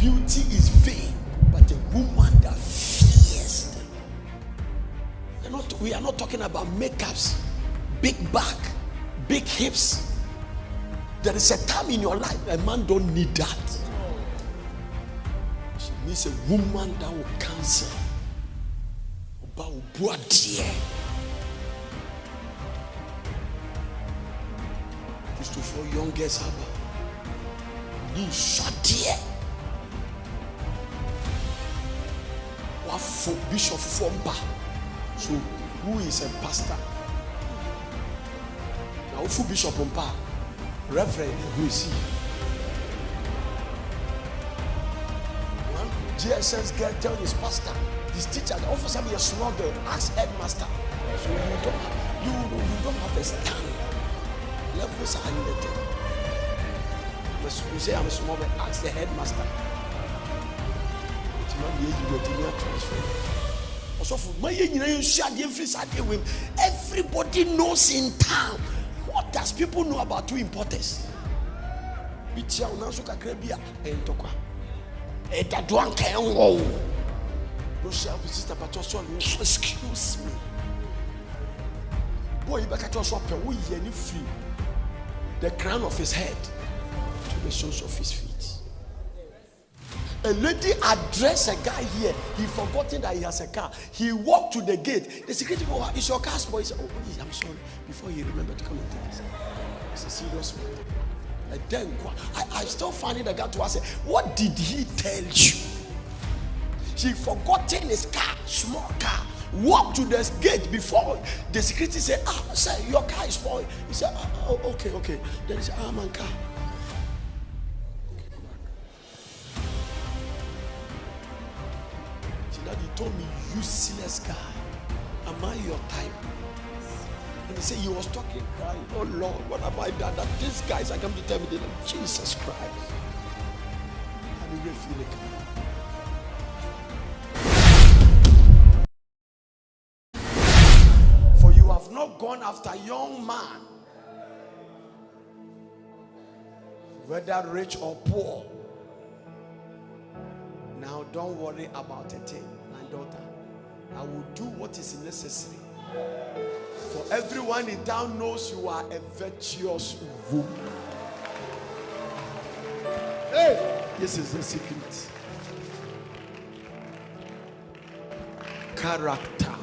beauty is vain, but a woman that fears the Lord. We are not talking about makeups, big back, big hips. There is a time in your life a man don't need that. She needs a woman that will cancel. About used to for youngest haba. Ni shadie. What for bishop from ba? So who is a pastor? Now who bishop on pa? Reverend, who is he? One GSS girl tell his pastor, this teacher, the officer be a small girl, ask headmaster. So you don't have a stand. Levels are limited. You say I'm a small girl, ask the headmaster. It's not the age you will transfer. Also for my everybody knows in town. What does people know about two importers? Excuse me. Boy, the crown of his head to the soles of his feet. A lady addressed a guy here. He forgotten that he has a car. He walked to the gate. The security boy, is your car spoiled? He said, oh, I'm sorry. Before he remembered to come and take this. It's a serious matter. And then I still finding the guy to ask, what did he tell you? He forgotten his car, small car. Walked to the gate before the security said, sir, your car is spoiled. He said, okay. Then he said, my car. He told me, useless guy, am I your type? And he said he was talking, crying, oh Lord, what have I done that these guys are coming to tell me the name Jesus Christ? And he will feel it. For you have not gone after young man, whether rich or poor. Now don't worry about a thing, my daughter. I will do what is necessary. For everyone in town knows you are a virtuous woman. Hey, this is the secret. Character.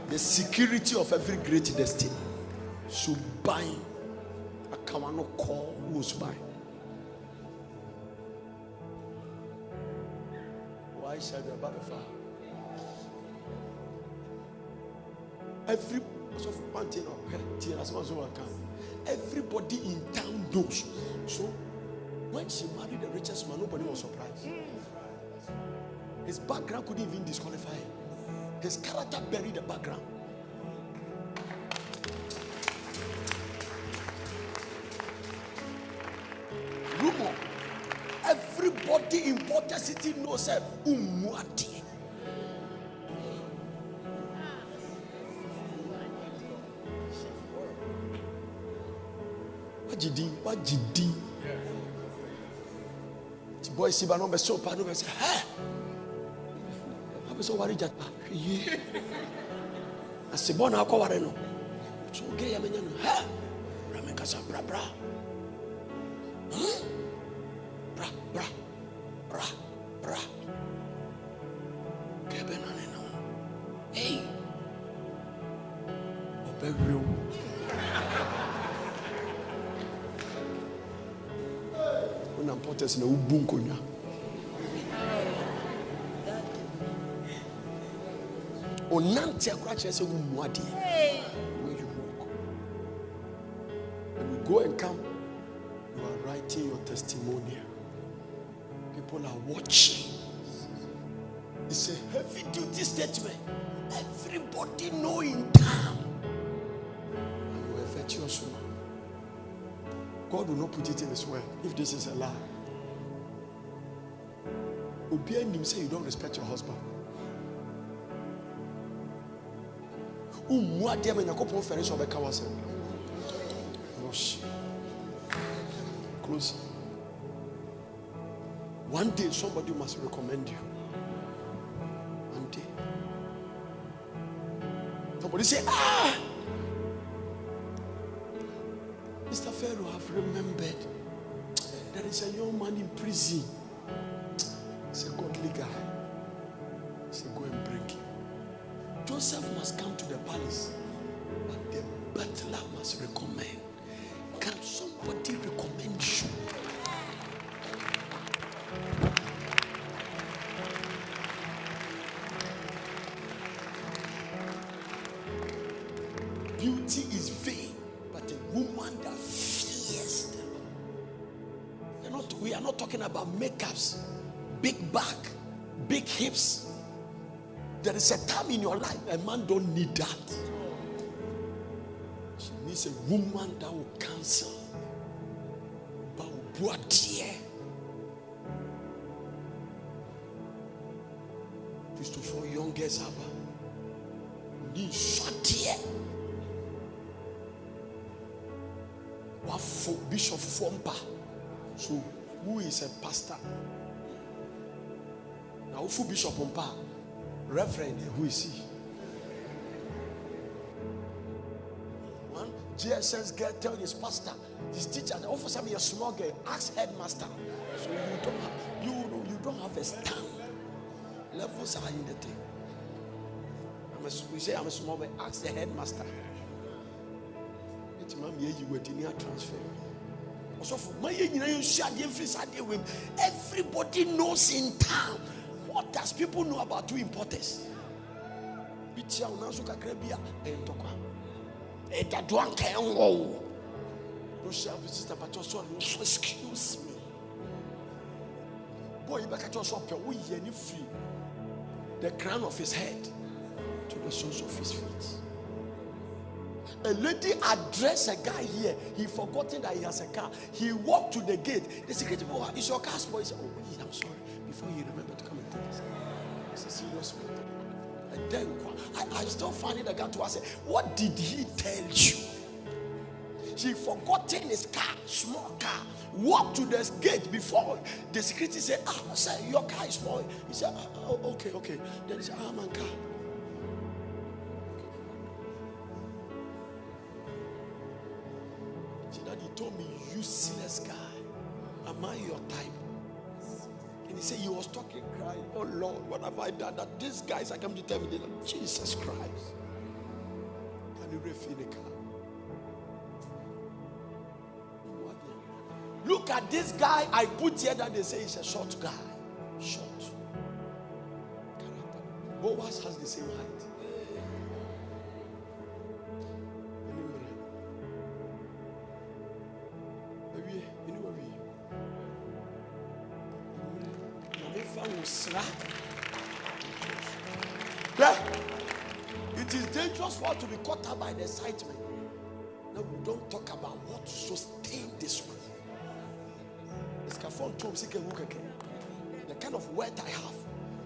The security of every great destiny. So bind. I cannot call who's bind. Why shall you about the fire? Everybody in town knows. So when she married the richest man, nobody was surprised. His background couldn't even disqualify him. His character buried the background. Rumor. Everybody in Port City knows that Umwati. What GD? The boy see by number so bad, say, hey, I'm so worried that I say, born I call no. So okay, I'm in hey, Ramekasa bra bra, bra bra bra bra. Kebenane no. Hey, Obebrio. Importance na ubunkonya. Onante akwache se umuade. Where you walk. When you go and come, you are writing your testimony. People are watching. It's a heavy duty statement. Everybody know in town. You are a virtuous woman. God will not put it in his word if this is a lie. Obianim say you don't respect your husband. Umuade me nyakopon fere so beka wase. Close. One day somebody must recommend you. One day. Somebody say, Mr. Pharaoh, have remembered there is a young man in prison. It's a godly guy. Say, go and bring him. Joseph must come to the palace, but the butler must recommend. Can somebody recommend you? Beauty is vain, but a woman that fears the Lord. We are not talking about makeups, big back, big hips. There is a time in your life a man don't need that. She needs a woman that will counsel, but will dear. Used to for young girls, need short dear. What for Bishop Fompa? So who is a pastor? Now who Bishop Fompa? Reverend, who is he? One GSS girl tell his pastor, his teacher, offer some a small girl, ask headmaster. So you don't have a stand. Levels are in the thing. We say I'm a small boy, ask the headmaster. It's mom you were transfer. Also for my everybody knows in town. What does people know about two importers? Excuse me. Boy, you back at your shop, free the crown of his head to the soles of his feet. A lady addressed a guy here. He forgotten that he has a car. He walked to the gate. The security boy, is your car spoiled? He said, oh, I'm sorry. Before he remembered to come and take this. It's a serious matter. And then I still find it again to ask, what did he tell you? He forgotten his car, small car. Walked to the gate before the security said, sir, your car is spoiled. He said, okay. Then he said, my car. He told me, useless guy, am I your type? And he said, he was talking, crying, oh Lord, what have I done that these guys are coming to tell me, like, Jesus Christ, can you refill the car? Look at this guy I put here that they say he's a short guy. Short. Boaz has the same height. It is dangerous for us to be caught up by the excitement. Now we don't talk about what to sustain this one. The kind of wealth I have,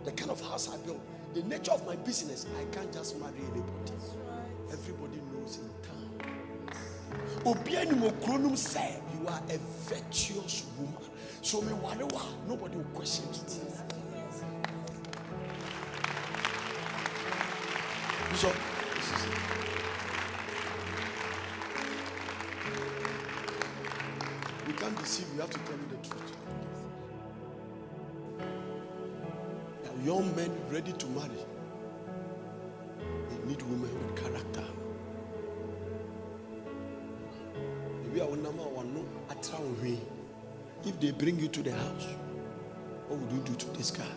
the kind of house I build, the nature of my business, I can't just marry anybody. Everybody knows in town. Obianimo said you are a virtuous woman. So me walewa, nobody will question it. So, we can't deceive you, have to tell you the truth. Now, young men ready to marry, they need women with character. If they bring you to the house, what would you do to this guy?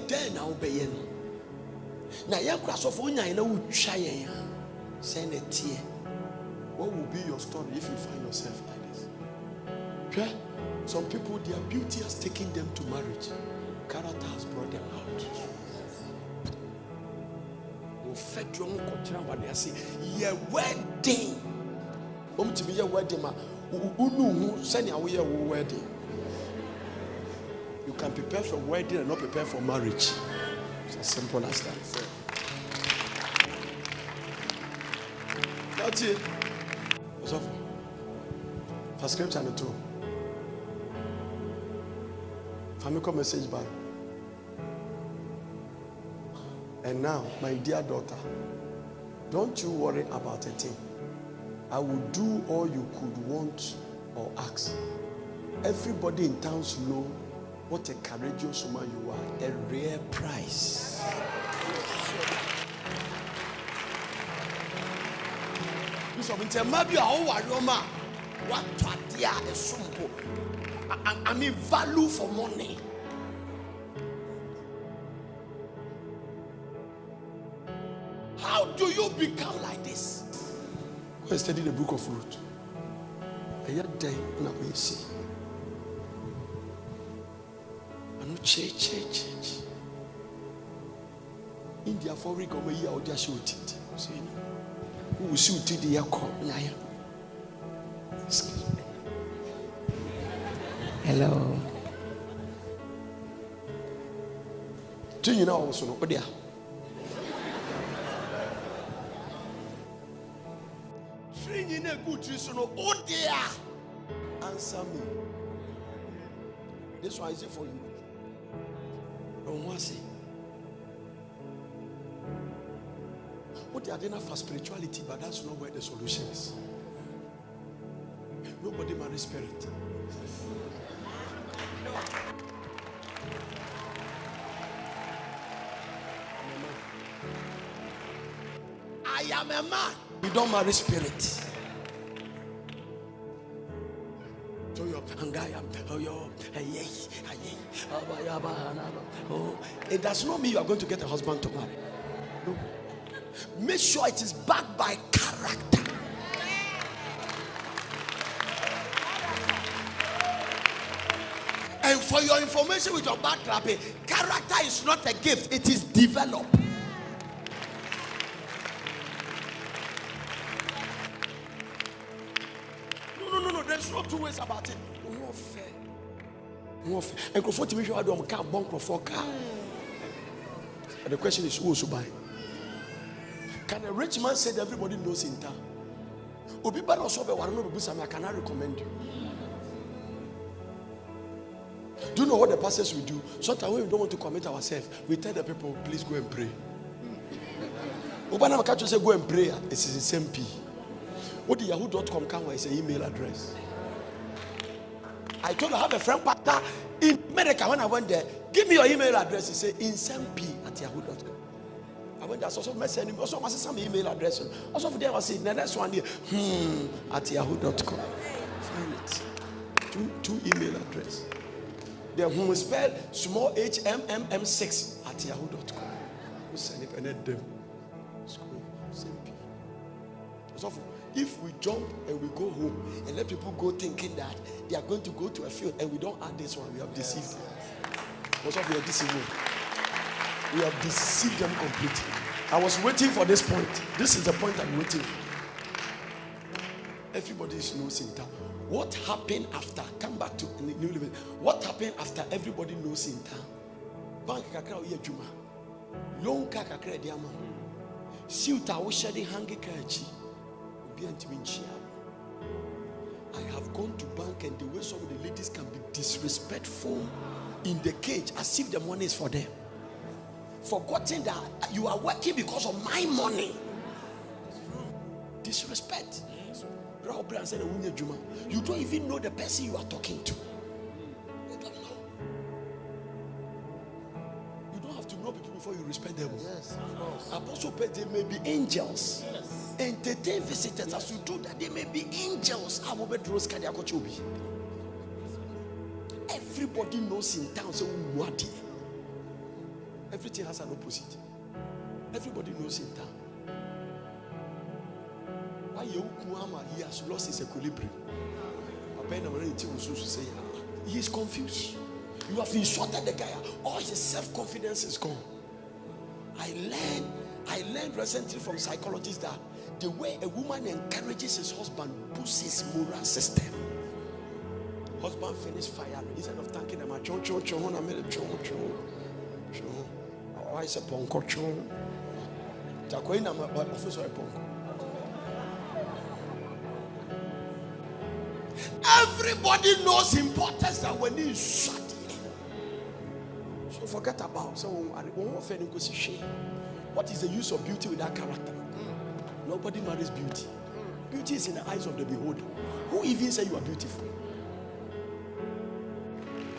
Then I'll be in. Now, young class of one, I know shy. Send a tear. What will be your story if you find yourself like this? Okay? Some people, their beauty has taken them to marriage. Character has brought them out. Fed your own but they say, your wedding. To be your wedding, send away your wedding. You can prepare for wedding and not prepare for marriage. It's as simple as that. That's it. So, for scripture and two. Family message back. And now, my dear daughter, don't you worry about a thing. I will do all you could want or ask. Everybody in town know what a courageous woman you are. A rare prize. I mean, value for money. How do you become like this? Go and study the book of Ruth. Change. India for week over here, I'll just shoot it. So, you know, who will shoot it? The call. Hello. Do you know also no? There. Training a good reason. Oh dear. Answer me. This one is it for you. Don't want to see. What they are doing for spirituality, but that's not where the solution is. Nobody marries spirit. I am a man. We don't marry spirit. So it does not mean you are going to get a husband to marry. No. Make sure it is backed by character. And for your information with your background, character is not a gift, it is developed. No, there's no two ways about it. No fair. And the question is, who also buy? Can a rich man say that everybody knows in town? I cannot recommend you. Do you know what the pastors will do? Sometimes when we don't want to commit ourselves, we tell the people, please go and pray. Obama can't say go and pray. It's the SMP. What the yahoo.com can is an email address. I told you I have a friend pastor in America. When I went there, give me your email address. He said insmp@yahoo.com. I went there, also message him. Also, I some email address. Also, for them, I said, the next one here, @yahoo.com. Find it. Two email address. The whom spell small HMMM6 @yahoo.com. We send it and let them. So if we jump and we go home and let people go thinking that they are going to go to a field and we don't add this one, we have deceived. Most of you are deceiving. We have deceived them completely. I was waiting for this point. This is the point I'm waiting for. Everybody knows in town. What happened after? Come back to New Living. What happened after everybody knows in town? Bank kakra oye juma. Loan kakra diama. Siuta wo shedi hangi kachi. I have gone to bank and the way some of the ladies can be disrespectful in the cage as if the money is for them. Forgetting that you are working because of my money. Disrespect. You don't even know the person you are talking to. You don't know. You don't have to know people before you respect them. Yes, of course. Apostle Peter, they may be angels. Yes. Entertain visitors as you do that. They may be angels. Everybody knows in town. So what? Everything has an opposite. Everybody knows in town. Why he has lost his equilibrium. He is confused. You have insulted the guy. All his self-confidence is gone. I learned recently from psychologists that the way a woman encourages his husband boosts his moral system. Husband finish fire instead of thanking them. Why is a ponko? Everybody knows importance that when he shut it. So forget about what is the use of beauty without character? Nobody marries beauty. Beauty is in the eyes of the beholder. Who even say you are beautiful?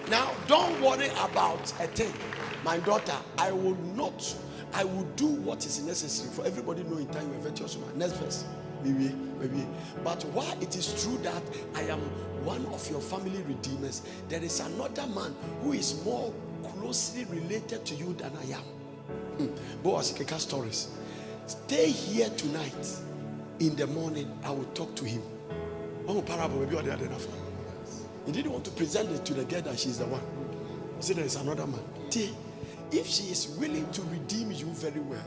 Now, don't worry about a thing. My daughter, I will do what is necessary for everybody to know in time you are virtuous woman. Next verse. Maybe. But while it is true that I am one of your family redeemers, there is another man who is more closely related to you than I am. Boaz Keka stories. Stay here tonight. In the morning, I will talk to him. Oh, parable, maybe the other enough. He didn't want to present it to the girl that she's the one. He said there is another man. If she is willing to redeem you very well,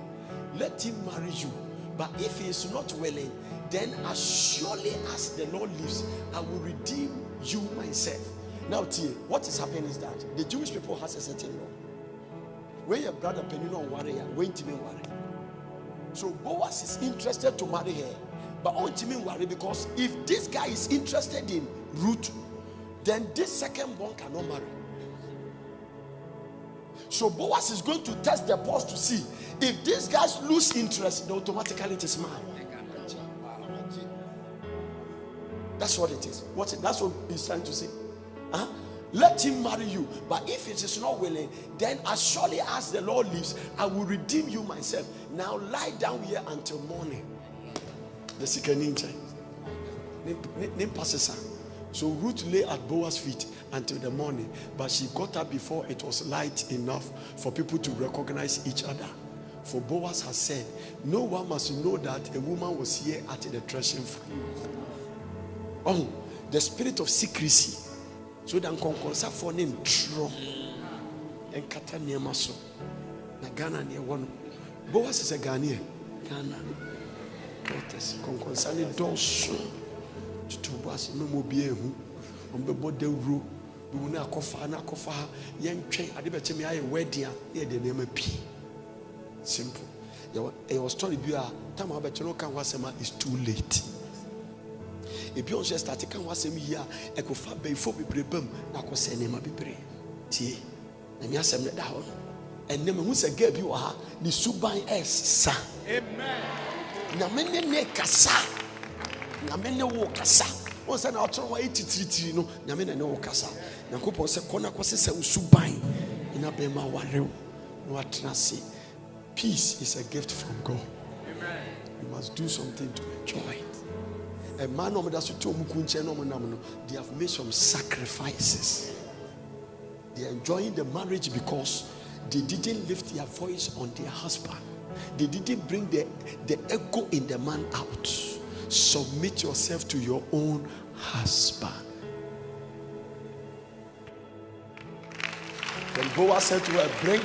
let him marry you. But if he is not willing, then as surely as the Lord lives, I will redeem you myself. Now, what is happening is that the Jewish people has a certain law. When your brother Penino worry, when to worry. So Boaz is interested to marry her, but won't worry because if this guy is interested in Ruth, then this second one cannot marry. So Boaz is going to test the pulse to see if these guys lose interest, then automatically it is mine. That's what it is. That's what he's trying to say. Let him marry you, but if it is not willing, then as surely as the Lord lives, I will redeem you myself. Now lie down here until morning. The second ninja. So Ruth lay at Boaz's feet until the morning, but she got up before it was light enough for people to recognize each other. For Boaz has said, no one must know that a woman was here at the threshing floor. Oh, the spirit of secrecy. So then konkonsa for name tro and kata niema so na Ghana ne one. Boaz is a Ghanaian. Ghana. Konkonsa ne doso. To Boaz no mo bia hu. Ombebo dewro. Bi na akofa yen twen ade be chemi aye wedding a na de na pi. Simple. Your story bi a time abetro kan wasema is too late. If you just start to was him here, I could far before we prebum, I could send him a be tea. And yes, I'm down. And then who's a girl you are, the subai s sa. Amen. Namene ne kasa. Namene wo kasa. Once an outer 83 no, Namene no kasa. Nakopo se kona kwase se usubai. In a bema wareo. No atrasi. Peace is a gift from God. Amen. You must do something to enjoy it. A man they have made some sacrifices. They are enjoying the marriage because they didn't lift their voice on their husband. They didn't bring the echo in the man out. Submit yourself to your own husband. Then Boaz said to her, bring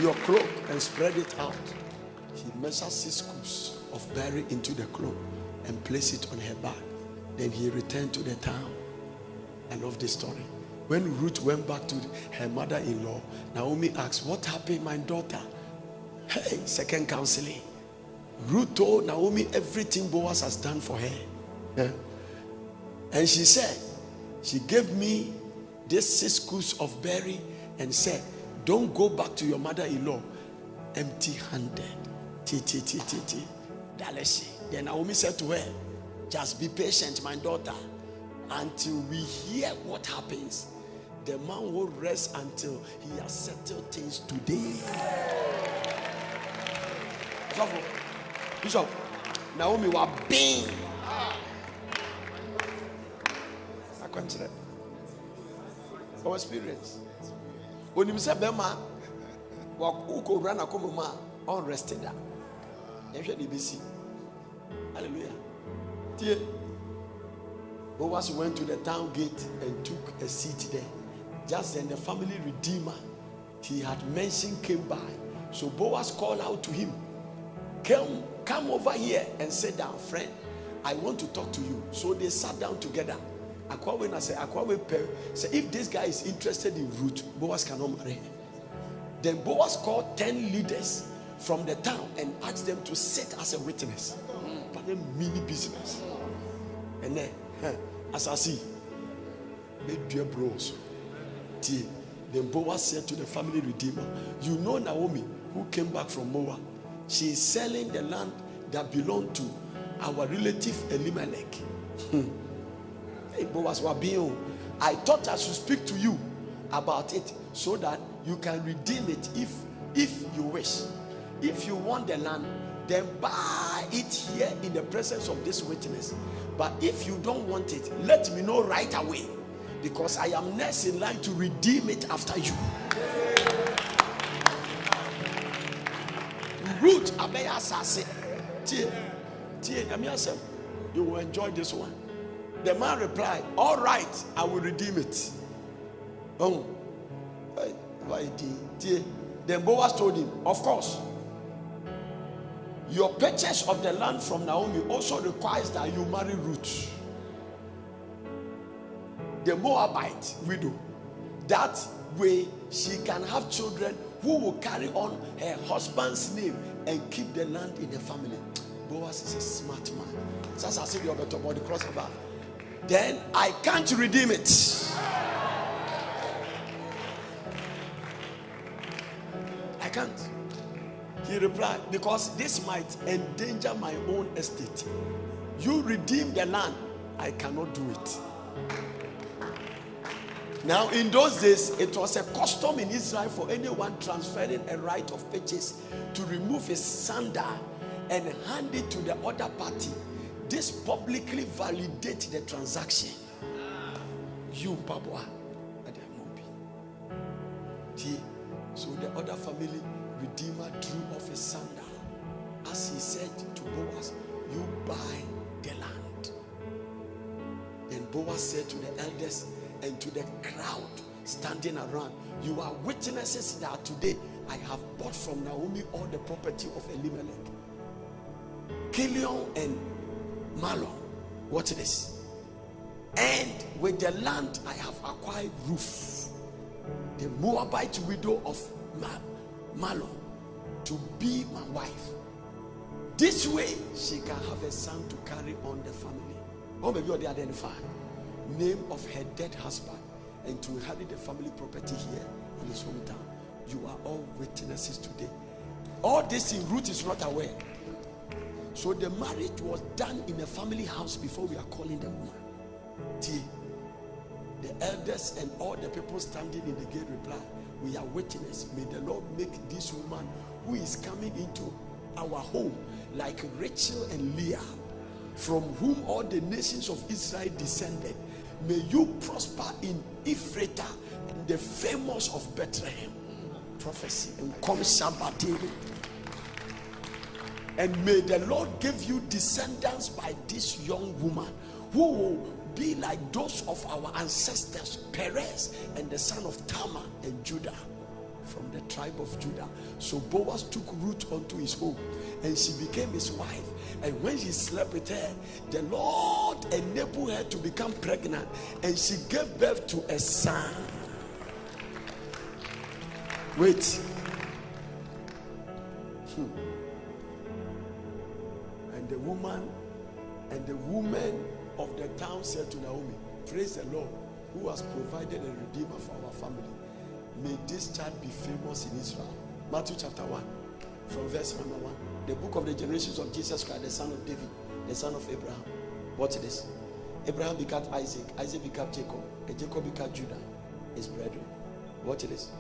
your cloak and spread it out. He measured 6 scoops of berry into the cloak and place it on her back. Then he returned to the town. I love this story. When Ruth went back to her mother-in-law, Naomi asked, what happened, my daughter? Hey, second counseling. Ruth told Naomi everything Boaz has done for her. Yeah. And she said, she gave me this 6 scoops of berry and said, don't go back to your mother-in-law empty-handed. Then Naomi said to her, just be patient, my daughter, until we hear what happens. The man will rest until he has settled things today. Bishop, Naomi was being. I consider our experience. When you say Bema, walk run a comma unrested. Hallelujah. Boaz went to the town gate and took a seat there. Just then the family redeemer he had mentioned came by. So Boaz called out to him, come over here and sit down, friend. I want to talk to you. So they sat down together. Say, if this guy is interested in Ruth, Boaz cannot marry her. Then Boaz called 10 leaders from the town and asked them to sit as a witness. But then mini business. And then, as I see, dear bros. Then Boaz said to the family redeemer, you know Naomi, who came back from Moab, she is selling the land that belonged to our relative Elimelech. Hey, Boaz, I thought I should speak to you about it so that you can redeem it if you wish. If you want the land, then buy it here in the presence of this witness. But if you don't want it, let me know right away, because I am next in line to redeem it after you. Ruth Abeya Sase. You will enjoy this one. The man replied, all right, I will redeem it. Oh, then Boaz told him, of course, your purchase of the land from Naomi also requires that you marry Ruth, the Moabite widow. That way she can have children who will carry on her husband's name and keep the land in the family. Boaz is a smart man. As I said, you're better about the cross about. Then I can't redeem it. I can't. He replied, because this might endanger my own estate. You redeem the land, I cannot do it. Now, in those days, it was a custom in Israel for anyone transferring a right of purchase to remove his sandal and hand it to the other party. This publicly validates the transaction. You, Papa, so the other family redeemer drew off his sandal as he said to Boaz, you buy the land. Then Boaz said to the elders and to the crowd standing around, you are witnesses that today I have bought from Naomi all the property of Elimelech, Kilion and Malon. Watch this. And with the land I have acquired Ruth, the Moabite widow of Malon, to be my wife. This way she can have a son to carry on the family. Or maybe they identify name of her dead husband and to inherit the family property here in his hometown. You are all witnesses today. All this in Ruth is not aware. So the marriage was done in a family house before we are calling the woman. The elders and all the people standing in the gate replied, we are witnesses. May the Lord make this woman who is coming into our home like Rachel and Leah, from whom all the nations of Israel descended. May you prosper in Ephrathah and the famous of Bethlehem. Prophecy. And come Shabbat. And may the Lord give you descendants by this young woman who will be like those of our ancestors, Perez and the son of Tamar and Judah, from the tribe of Judah. So Boaz took Ruth onto his home and she became his wife. And when he slept with her, the Lord enabled her to become pregnant and she gave birth to a son. Wait. And the woman and the women of the town said to Naomi, praise the Lord who has provided a redeemer for our family. May this child be famous in Israel. Matthew chapter 1 from verse number 1. The book of the generations of Jesus Christ, the son of David, the son of Abraham. Watch this. Abraham begat Isaac, Isaac begat Jacob, and Jacob begat Judah, his brethren. Watch this.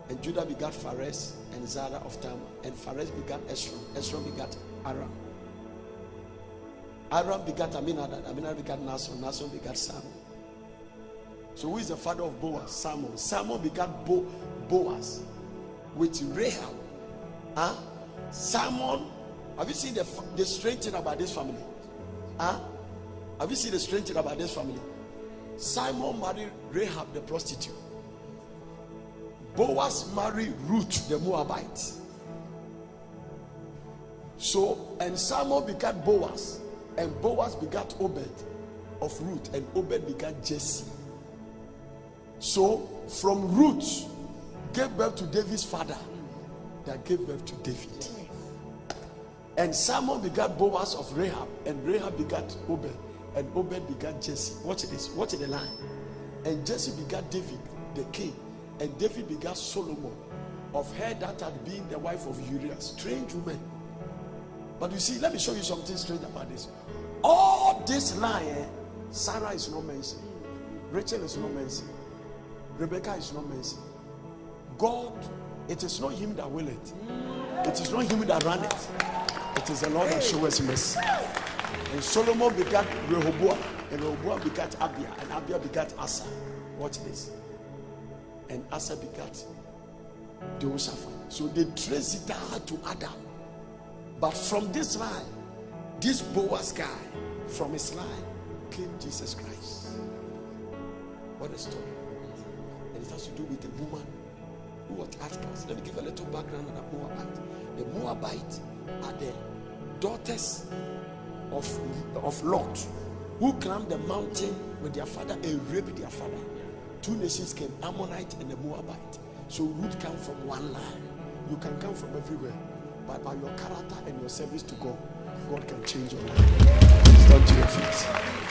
And Judah begat Pharez and Zara of Tamar, and Pharez begat Esron, Esron begat Aram. Aram begat Aminadab, Aminadab begat Nason, Nason begat Salmon. So who is the father of Boaz? Salmon. Salmon begat Boaz with Rahab. Huh? Salmon. Have you seen the strange thing about this family? Huh? Have you seen the strange thing about this family? Simon married Rahab the prostitute. Boaz married Ruth the Moabite. So, and Salmon begat Boaz, and Boaz begat Obed of Ruth, and Obed begat Jesse. So, from Ruth gave birth to David's father, that gave birth to David. And Salmon begat Boaz of Rahab, and Rahab begat Obed, and Obed begat Jesse. Watch this. Watch the line. And Jesse begat David, the king. And David begat Solomon, of her that had been the wife of Uriah. Strange woman. But you see, let me show you something strange about this. All this line, Sarah is not mentioned. Rachel is not mentioned. Rebecca is not mentioned. God, it is not him that will it. It is not him that ran it. It is the Lord that shows mercy. And Solomon begat Rehoboam, and Rehoboam begat Abia, and Abia begat Asa. Watch this. And Asa begat Jehoshaphat. So they trace it down to Adam. But from this line, this Boaz guy, from his line came Jesus Christ. What a story. And it has to do with a woman who was outcast. Let me give a little background on the Moabite. The Moabite are the daughters of Lot, who climbed the mountain with their father and raped their father. Two nations came, Ammonite and the Moabite. So root come from one line. You can come from everywhere, but by your character and your service to God, God can change your life. Stand to your feet.